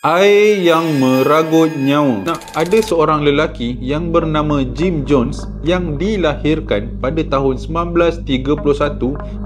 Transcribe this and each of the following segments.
Air yang meragut nyawa. Ada seorang lelaki yang bernama Jim Jones yang dilahirkan pada tahun 1931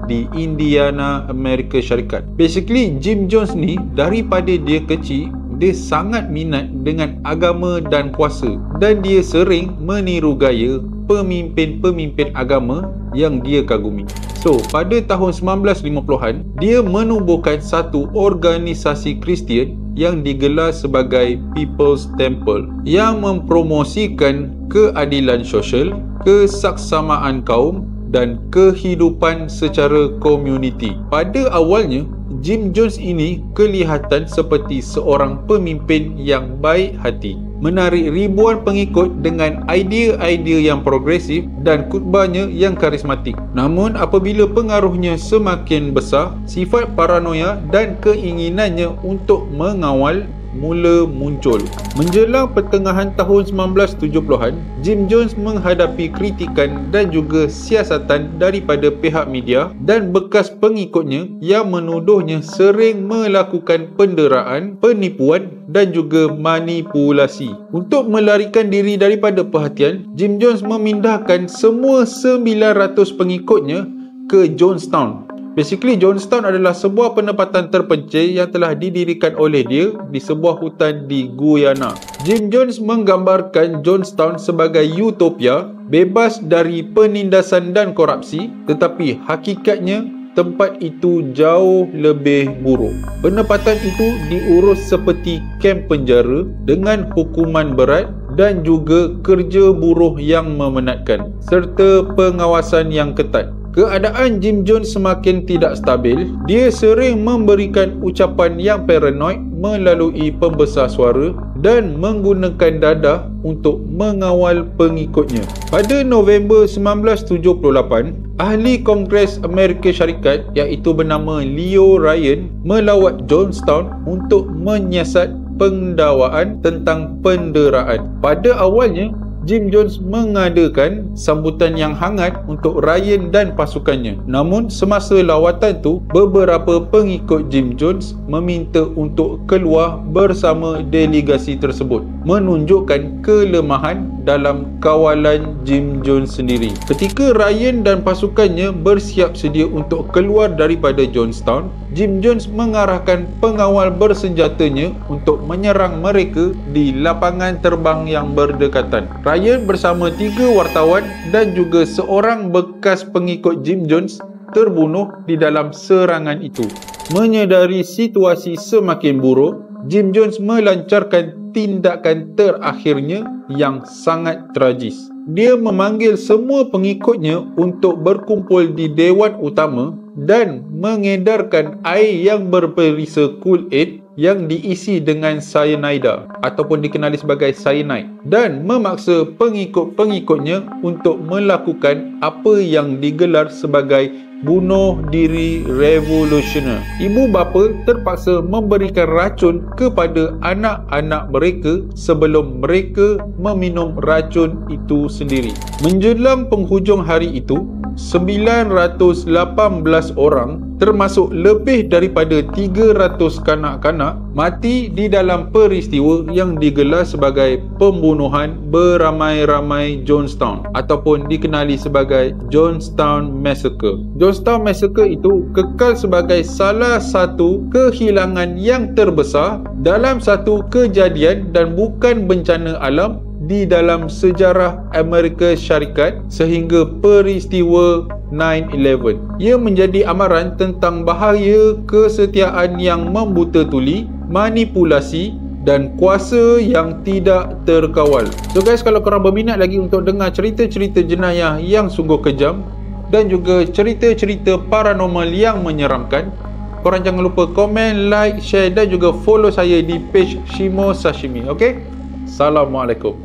di Indiana, Amerika Syarikat. Basically, Jim Jones ni daripada dia kecil, dia sangat minat dengan agama dan puasa, dan dia sering meniru gaya pemimpin-pemimpin agama yang dia kagumi. So, pada tahun 1950-an, dia menubuhkan satu organisasi Kristian yang digelar sebagai People's Temple yang mempromosikan keadilan sosial, kesaksamaan kaum dan kehidupan secara komuniti. Pada awalnya, Jim Jones ini kelihatan seperti seorang pemimpin yang baik hati, menarik ribuan pengikut dengan idea-idea yang progresif dan khutbahnya yang karismatik. Namun apabila pengaruhnya semakin besar, sifat paranoia dan keinginannya untuk mengawal mula muncul. Menjelang pertengahan tahun 1970-an, Jim Jones menghadapi kritikan dan juga siasatan daripada pihak media dan bekas pengikutnya yang menuduhnya sering melakukan penderaan, penipuan dan juga manipulasi. Untuk melarikan diri daripada perhatian, Jim Jones memindahkan semua 900 pengikutnya ke Jonestown. Basically, Jonestown adalah sebuah penempatan terpencil yang telah didirikan oleh dia di sebuah hutan di Guyana. Jim Jones menggambarkan Jonestown sebagai utopia, bebas dari penindasan dan korupsi, tetapi hakikatnya tempat itu jauh lebih buruk. Penempatan itu diurus seperti kem penjara dengan hukuman berat dan juga kerja buruh yang memenatkan serta pengawasan yang ketat. Keadaan Jim Jones semakin tidak stabil. Dia sering memberikan ucapan yang paranoid melalui pembesar suara dan menggunakan dadah untuk mengawal pengikutnya. Pada November 1978, ahli Kongres Amerika Syarikat iaitu bernama Leo Ryan melawat Jonestown untuk menyiasat pendakwaan tentang penderaan. Pada awalnya, Jim Jones mengadakan sambutan yang hangat untuk Ryan dan pasukannya. Namun semasa lawatan tu, beberapa pengikut Jim Jones meminta untuk keluar bersama delegasi tersebut, menunjukkan kelemahan dalam kawalan Jim Jones sendiri. Ketika Ryan dan pasukannya bersiap sedia untuk keluar daripada Jonestown, Jim Jones mengarahkan pengawal bersenjatanya untuk menyerang mereka di lapangan terbang yang berdekatan. Ryan bersama 3 wartawan dan juga seorang bekas pengikut Jim Jones terbunuh di dalam serangan itu. Menyedari situasi semakin buruk, Jim Jones melancarkan tindakan terakhirnya yang sangat tragis. Dia memanggil semua pengikutnya untuk berkumpul di Dewan Utama dan mengedarkan air yang berperisa Kool-Aid yang diisi dengan cyanida ataupun dikenali sebagai cyanide, dan memaksa pengikut-pengikutnya untuk melakukan apa yang digelar sebagai bunuh diri revolusioner. Ibu bapa terpaksa memberikan racun kepada anak-anak mereka sebelum mereka meminum racun itu sendiri. Menjelang penghujung hari itu, 918 orang termasuk lebih daripada 300 kanak-kanak mati di dalam peristiwa yang digelar sebagai pembunuhan beramai-ramai Jonestown ataupun dikenali sebagai Jonestown Massacre. Jonestown Massacre itu kekal sebagai salah satu kehilangan yang terbesar dalam satu kejadian dan bukan bencana alam di dalam sejarah Amerika Syarikat sehingga peristiwa 9/11. Ia menjadi amaran tentang bahaya kesetiaan yang membuta tuli, manipulasi dan kuasa yang tidak terkawal. So guys, kalau korang berminat lagi untuk dengar cerita-cerita jenayah yang sungguh kejam dan juga cerita-cerita paranormal yang menyeramkan, korang jangan lupa komen, like, share dan juga follow saya di page Shimo Sashimi. Okay? Assalamualaikum.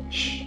Shh.